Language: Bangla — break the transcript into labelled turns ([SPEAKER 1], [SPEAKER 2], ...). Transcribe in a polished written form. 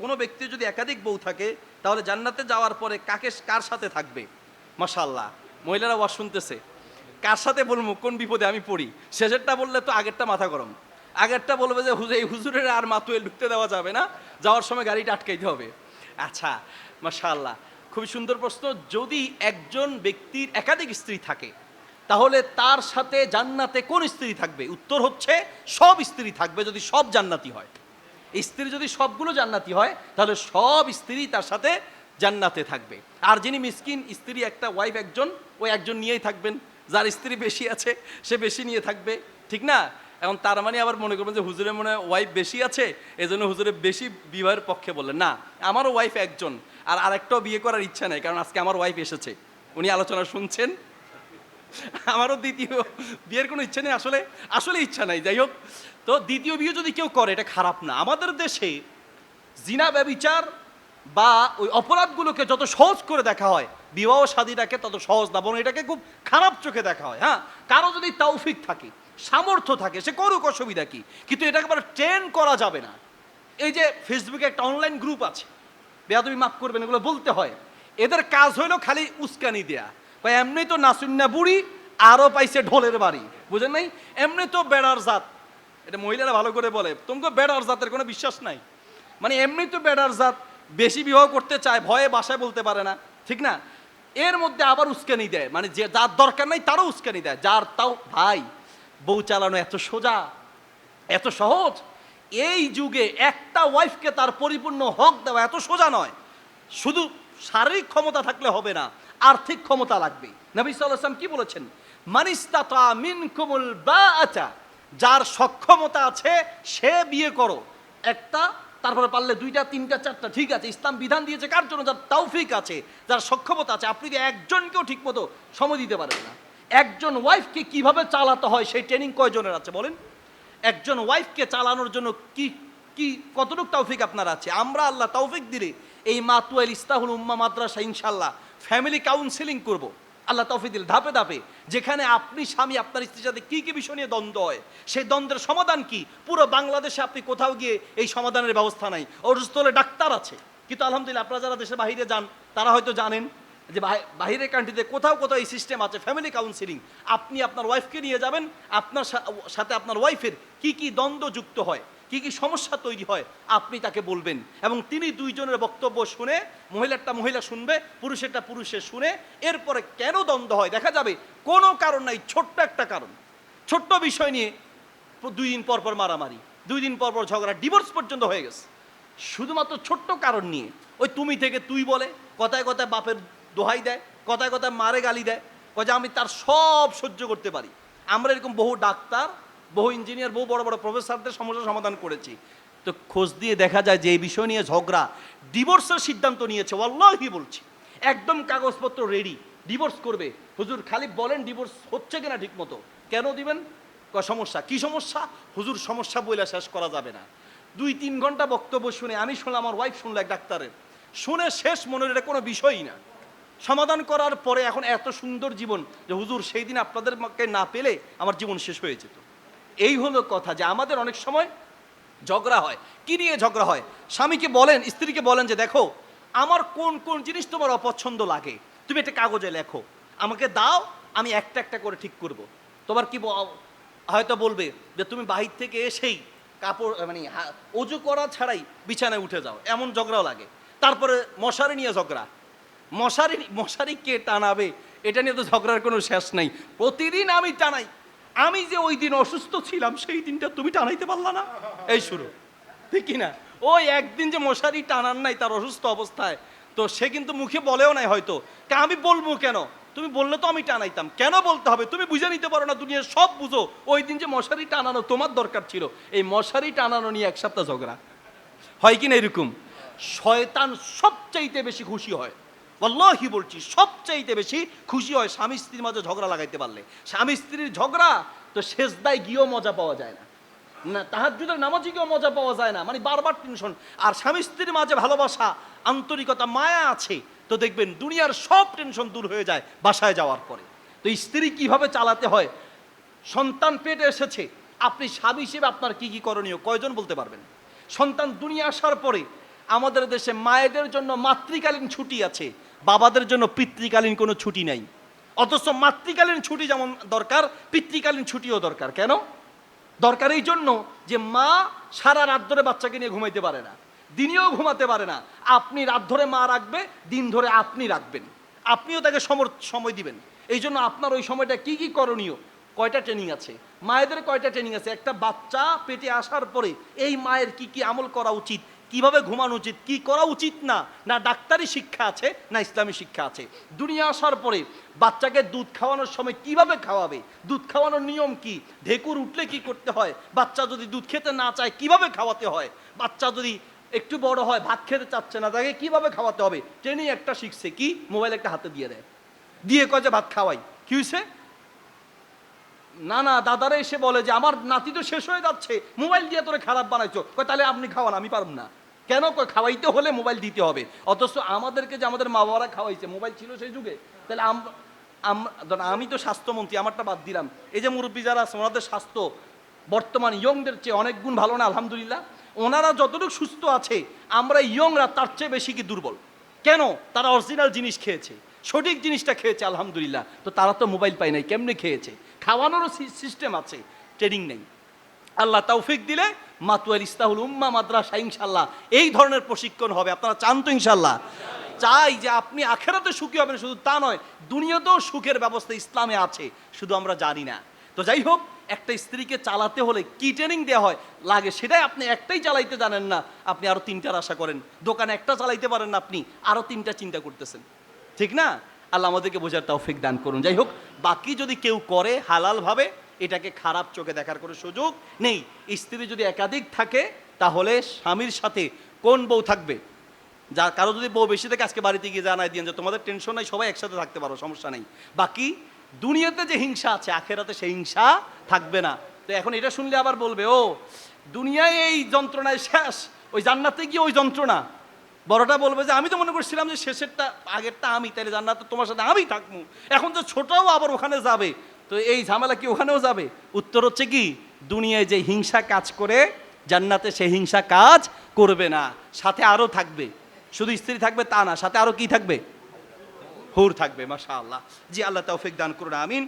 [SPEAKER 1] কোনো ব্যক্তি যদি একাধিক বউ থাকে তাহলে জান্নাতে যাওয়ার পরে কার সাথে থাকবে? মাশাআল্লাহ, মহিলারা ওয়াজ শুনতেছে। কার সাথে বলবো, কোন বিপদে আমি পড়ি? শেষেরটা বললে তো আগেরটা মাথা গরম। আগেরটা বলবে যে এই হুজুরের আর মাতুয়েল ঢুকতে দেওয়া যাবে না, যাওয়ার সময় গাড়িটা আটকাইতে হবে। আচ্ছা, মাশাআল্লাহ, খুবই সুন্দর প্রশ্ন। যদি একজন ব্যক্তির একাধিক স্ত্রী থাকে তাহলে তার সাথে জান্নাতে কোন স্ত্রী থাকবে? উত্তর হচ্ছে সব স্ত্রী থাকবে, যদি সব জান্নাতি হয়। স্ত্রী যদি সবগুলো জান্নাতি হয় তাহলে সব স্ত্রী তার সাথে জান্নাতে থাকবে। আর যিনি মিসকিন, স্ত্রী একটা, ওয়াইফ একজন, ওই একজন নিয়েই থাকবেন। যার স্ত্রী বেশি আছে সে বেশি নিয়ে থাকবে, ঠিক না? এখন তার মানে আবার মনে করবেন যে হুজুরের মনে হয় ওয়াইফ বেশি আছে, এজন্য হুজুরের বেশি বিবাহের পক্ষে বললেন। না, আমারও ওয়াইফ একজন, আর আরেকটাও বিয়ে করার ইচ্ছা নেই, কারণ আজকে আমার ওয়াইফ এসেছে, উনি আলোচনা শুনছেন। আমারও দ্বিতীয় বিয়ের কোনো ইচ্ছা নেই, আসলে ইচ্ছা নাই। যাই হোক, তো দ্বিতীয় বিয়ে যদি কেউ করে এটা খারাপ না। আমাদের দেশে জিনা ব্যভিচার বা ওই অপরাধগুলোকে যত সহজ করে দেখা হয়, বিবাহ শাদীটাকে তত সহজ না, বরং এটাকে খুব খারাপ চোখে দেখা হয়। হ্যাঁ, কারো যদি তৌফিক থাকে, সামর্থ্য থাকে, সে করুক, অসুবিধা কি? কিন্তু এটাকে আবার ট্রেন করা যাবে না। এই যে ফেসবুকে একটা অনলাইন গ্রুপ আছে, বেয়াদবি মাফ করবেন, এগুলো বলতে হয়, এদের কাজ হইলো খালি উস্কানি দেয়া। এমনি তো নাসুন্না বুড়ি, আরো পাইছে ঢোলের বাড়ি, বুঝেন নাই? এমনি তো বেড়ার জাত, এটা মহিলারা ভালো করে বলে, তোমাকে বেড়ার জাতের কোনো বিশ্বাস নাই। মানে এমনি তো বেড়ার জাত, বেশি বিবাহ করতে চায়, ভয়ে বাসায় বলতে পারে না, ঠিক না? এর মধ্যে আবার উস্কানি দেয়, মানে যে যার দরকার নাই তারও উস্কানি দেয়। যার তাও ভাই, বউ চালানো এত সোজা, এত সহজ। এই যুগে একটা ওয়াইফকে তার পরিপূর্ণ হক দেওয়া এত সোজা নয়। শুধু শারীরিক ক্ষমতা থাকলে হবে না, আর্থিক ক্ষমতা লাগবে। নবী সাল্লাল্লাহু আলাইহি ওয়াসাল্লাম কি বলেছেন? মানিস্তাতা মিনকুমুল বাআতা, যার সক্ষমতা আছে সে বিয়ে করো। একটা, তারপরে পারলে দুইটা, তিনটা, চারটা, ঠিক আছে। ইসলাম বিধান দিয়েছে কার জন্য? যার তৌফিক আছে, যার সক্ষমতা আছে। আপনি যদি একজনকেও ঠিক মতো সময় দিতে পারেন না, একজন ওয়াইফকে কিভাবে চালাতে হয় সেই ট্রেনিং কয়জনের আছে বলেন? একজন ওয়াইফকে চালানোর জন্য কি কি কতটুকু তৌফিক আপনার আছে? আমরা আল্লাহ তৌফিক দিলে এই মাতুয়াইল ইস্তাহুল উম্মা মাদ্রাসা ইনশাআল্লাহ ফ্যামিলি কাউন্সিলিং করব, আল্লাহ তৌফিক দিলে, ধাপে ধাপে, যেখানে আপনি স্বামী আপনার স্ত্রীর সাথে কি কি বিষয় নিয়ে দ্বন্দ্ব হয়, সেই দ্বন্দ্বের সমাধান কি। পুরো বাংলাদেশে আপনি কোথাও গিয়ে এই সমাধানের ব্যবস্থা নাই। অসুস্থলে ডাক্তার আছে, কিন্তু আলহামদুলিল্লাহ আপনারা যারা দেশের বাইরে যান তারা হয়তো জানেন যে বাইরের কান্ট্রিতে কোথাও কোথাও এই সিস্টেম আছে, ফ্যামিলি কাউন্সিলিং। আপনি আপনার ওয়াইফকে নিয়ে যাবেন, আপনার সাথে আপনার ওয়াইফের কি কি দ্বন্দ্ব যুক্ত হয়, কি কি সমস্যা তৈরি হয়, আপনি তাকে বলবেন, এবং তিনি দুইজনের বক্তব্য শুনে, মহিলারটা মহিলা শুনবে, পুরুষেরটা পুরুষের শুনে, এরপরে কেন দ্বন্দ্ব হয় দেখা যাবে। কোনো কারণ নাই, ছোট্ট একটা কারণ, ছোট্ট বিষয় নিয়ে 2 দিন পর পর মারামারি, 2 দিন পর পর ঝগড়া, ডিভোর্স পর্যন্ত হয়ে গেছে, শুধুমাত্র ছোট্ট কারণ নিয়ে। ওই তুমি থেকে তুই বলে, কথায় কথায় বাপের দোহাই দেয়, কথায় কথায় মারে গালি দেয়, যে আমি তার সব সহ্য করতে পারি। আমরা এরকম বহু ডাক্তার, বহু ইঞ্জিনিয়ার, বহু বড় বড় প্রফেসরদের সমস্যার সমাধান করেছি। তো খোঁজ দিয়ে দেখা যায় যে এই বিষয় নিয়ে ঝগড়া, ডিভোর্সের সিদ্ধান্ত নিয়েছে। ওয়াল্লাহি বলছি, একদম কাগজপত্র রেডি, ডিভোর্স করবে। হুজুর খালি বলেন ডিভোর্স হচ্ছে কিনা ঠিক মতো, কেন দিবেন? সমস্যা কি? সমস্যা হুজুর, সমস্যা বইলা শেষ করা যাবে না। 2-3 ঘন্টা বক্তব্য শুনে, আমি শুনলাম, আমার ওয়াইফ শুনলো এক ডাক্তারের, শুনে শেষ মনে এটা কোনো বিষয়ই না। সমাধান করার পরে এখন এত সুন্দর জীবন যে হুজুর সেই দিন আপনাদেরকে না পেলে আমার জীবন শেষ হয়ে যেত। এই হলো কথা, যে আমাদের অনেক সময় ঝগড়া হয়। কি নিয়ে ঝগড়া হয়? স্বামীকে বলেন, স্ত্রীকে বলেন যে দেখো, আমার কোন কোন জিনিস তোমার অপছন্দ লাগে, তুমি একটা কাগজে লেখো, আমাকে দাও, আমি একটা একটা করে ঠিক করব। তোমার কি হয়তো বলবে যে তুমি বাহির থেকে এসেই কাপড়, মানে অজু করা ছাড়াই বিছানায় উঠে যাও, এমন ঝগড়াও লাগে। তারপরে মশারি নিয়ে ঝগড়া, মশারি কে টানাবে, এটা নিয়ে তো ঝগড়ার কোনো শেষ নাই। প্রতিদিন আমি টানাই, আমি যে ওই দিন অসুস্থ ছিলাম সেই দিনটা তুমি টানাইতে পারলা না, এই শুরু, ঠিক কিনা? ওই একদিন যে মশারি টানার নাই তার অসুস্থ অবস্থায়, তো সে কিন্তু মুখে বলেও নাই হয়তো, আমি বলবো কেন, তুমি বললে তো আমি টানাইতাম, কেন বলতে হবে? তুমি বুঝে নিতে পারো না, দুনিয়ার সব বুঝো, ওই দিন যে মশারি টানানো তোমার দরকার ছিল, এই মশারি টানানো নিয়ে 1 সপ্তাহ ঝগড়া হয় কিনা এরকম। শয়তান সবচাইতে বেশি খুশি হয়, আল্লাহি বলছি, সবচাইতে বেশি খুশি হয় স্বামী স্ত্রীর মাঝে ঝগড়া লাগাইতে পারলে। স্বামী স্ত্রীর ঝগড়া তো সেজদায় গিয়েও মজা পাওয়া যায় না, না তাহাজ্জুদের নামাজে গিয়েও মজা পাওয়া যায় না, মানে বারবার টেনশন। আর স্বামী স্ত্রীর মাঝে ভালোবাসা, আন্তরিকতা, মায়া আছে, তো দেখবেন দুনিয়ার সব টেনশন দূর হয়ে যায় বাসায় যাওয়ার পরে। তো স্ত্রী কিভাবে চালাতে হয়, সন্তান পেটে এসেছে, আপনি স্বামী হিসেবে আপনার কি কি করণীয় কয়জন বলতে পারবেন? সন্তান দুনিয়া আসার পরে আমাদের দেশে মায়েদের জন্য মাতৃকালীন ছুটি আছে, বাবাদের জন্য পিতৃকালীন কোনো ছুটি নাই। অথচ মাতৃকালীন ছুটি যেমন দরকার, পিতৃকালীন ছুটিও দরকার। কেন দরকার? এই জন্য যে মা সারা রাত ধরে বাচ্চাকে নিয়ে ঘুমাইতে পারে না, দিনেও ঘুমাতে পারে না। আপনি রাত ধরে মা রাখবে, দিন ধরে আপনি রাখবেন, আপনিও তাকে সময় দিবেন। এই জন্য আপনার ওই সময়টা কি কি করণীয়, কয়টা ট্রেনিং আছে মায়েদের, কয়টা ট্রেনিং আছে। একটা বাচ্চা পেটে আসার পরে এই মায়ের কি কি আমল করা উচিত, কিভাবে ঘুমানো উচিত, কি করা উচিত না, না ডাক্তারি শিক্ষা আছে না ইসলামী শিক্ষা আছে। দুনিয়া আসার পরে বাচ্চাকে দুধ খাওয়ানোর সময় কিভাবে খাওয়াবে, দুধ খাওয়ানোর নিয়ম কি, ঢেকুর উঠলে কি করতে হয়, বাচ্চা যদি দুধ খেতে না চায় কিভাবে খাওয়াতে হয়, বাচ্চা যদি একটু বড় হয় ভাত খেতে চাচ্ছে না তাকে কিভাবে খাওয়াতে হবে। ট্রেনিং একটা শিখছে কি, মোবাইল একটা হাতে দিয়ে দেয়, দিয়ে কয় যে ভাত খাওয়াই, কি হয়েছে না না দাদারা এসে বলে যে আমার নাতি তো শেষ হয়ে যাচ্ছে, মোবাইল দিয়ে তোরে খারাপ বানাইছো। কয় তাহলে আপনি খাওয়ান, আমি পারব না। কেন? কয় খাওয়াইতে হলে মোবাইল দিতে হবে। অথচ আমাদেরকে যে আমাদের মা বাবারা খাওয়াইছে, মোবাইল ছিল সেই যুগে। তাহলে আমি তো স্বাস্থ্যমন্ত্রী, আমারটা বাদ দিলাম, এই যে মুরব্বী যারা আছে ওনাদের স্বাস্থ্য বর্তমান ইয়ংদের চেয়ে অনেক গুণ ভালো না আলহামদুলিল্লাহ। ওনারা যতটুকু সুস্থ আছে, আমরা ইয়ংরা তার চেয়ে বেশি কি দুর্বল। কেন? তারা অরিজিনাল জিনিস খেয়েছে, সঠিক জিনিসটা খেয়েছে আলহামদুলিল্লাহ। তো তারা তো মোবাইল পায় নাই, কেমনে খেয়েছে? খাওয়ানোরও সিস্টেম আছে, ট্রেনিং নেই। আল্লাহ তৌফিক দিলে মাতুয়াল ইস্তাহুল উম্মা মাদ্রাসা ইনশাল্লাহ এই ধরনের প্রশিক্ষণ হবে। আপনারা চান তো ইনশাল্লাহ? চাই যে আপনি আখেরাতে সুখী হবেন, শুধু তা নয় দুনিয়াতেও সুখের ব্যবস্থা ইসলামে আছে, শুধু আমরা জানি না। তো যাই হোক, একটা স্ত্রীকে চালাতে হলে কি ট্রেনিং দেওয়া হয় লাগে, সেটাই আপনি একটাই চালাইতে জানেন না, আপনি আরো তিনটার আশা করেন। দোকানে একটা চালাইতে পারেন না, আপনি আরো তিনটা চিন্তা করতেছেন, ঠিক না? আল্লাহ আমাদেরকে বোঝার তৌফিক দান করুন। যাই হোক, বাকি যদি কেউ করে হালালভাবে, এটাকে খারাপ চোখে দেখার কোনো সুযোগ নেই। স্ত্রী যদি একাধিক থাকে তাহলে স্বামীর সাথে কোন বউ থাকবে, যা কারো যদি বউ বেশি থাকে আজকে বাড়িতে গিয়ে জানাই দিন যে তোমাদের টেনশন নাই, সবাই একসাথে থাকতে পারো, সমস্যা নেই। বাকি দুনিয়াতে যে হিংসা আছে আখেরাতে সেই হিংসা থাকবে না। তো এখন এটা শুনলে আবার বলবে ও দুনিয়ায় এই যন্ত্রণায় শেষ, ওই জান্নাতে গিয়ে ওই যন্ত্রণা। বড়টা বলবে যে আমি তো মনে করছিলাম যে শেষেরটা আগেরটা আমি, তাইলে জান্নাতে তোমার সাথে আমি থাকবো, এখন তো ছোটও আবার ওখানে যাবে, তো এই ঝামেলা কি ওখানেও যাবে? উত্তর হচ্ছে কি, দুনিয়ায় যে হিংসা কাজ করে জান্নাতে সেই হিংসা কাজ করবে না। সাথে আরও থাকবে, শুধু স্ত্রী থাকবে তা না, সাথে আরও কি থাকবে? হুর থাকবে। মাশাআল্লাহ। জি, আল্লাহ তৌফিক দান করুন, আমিন।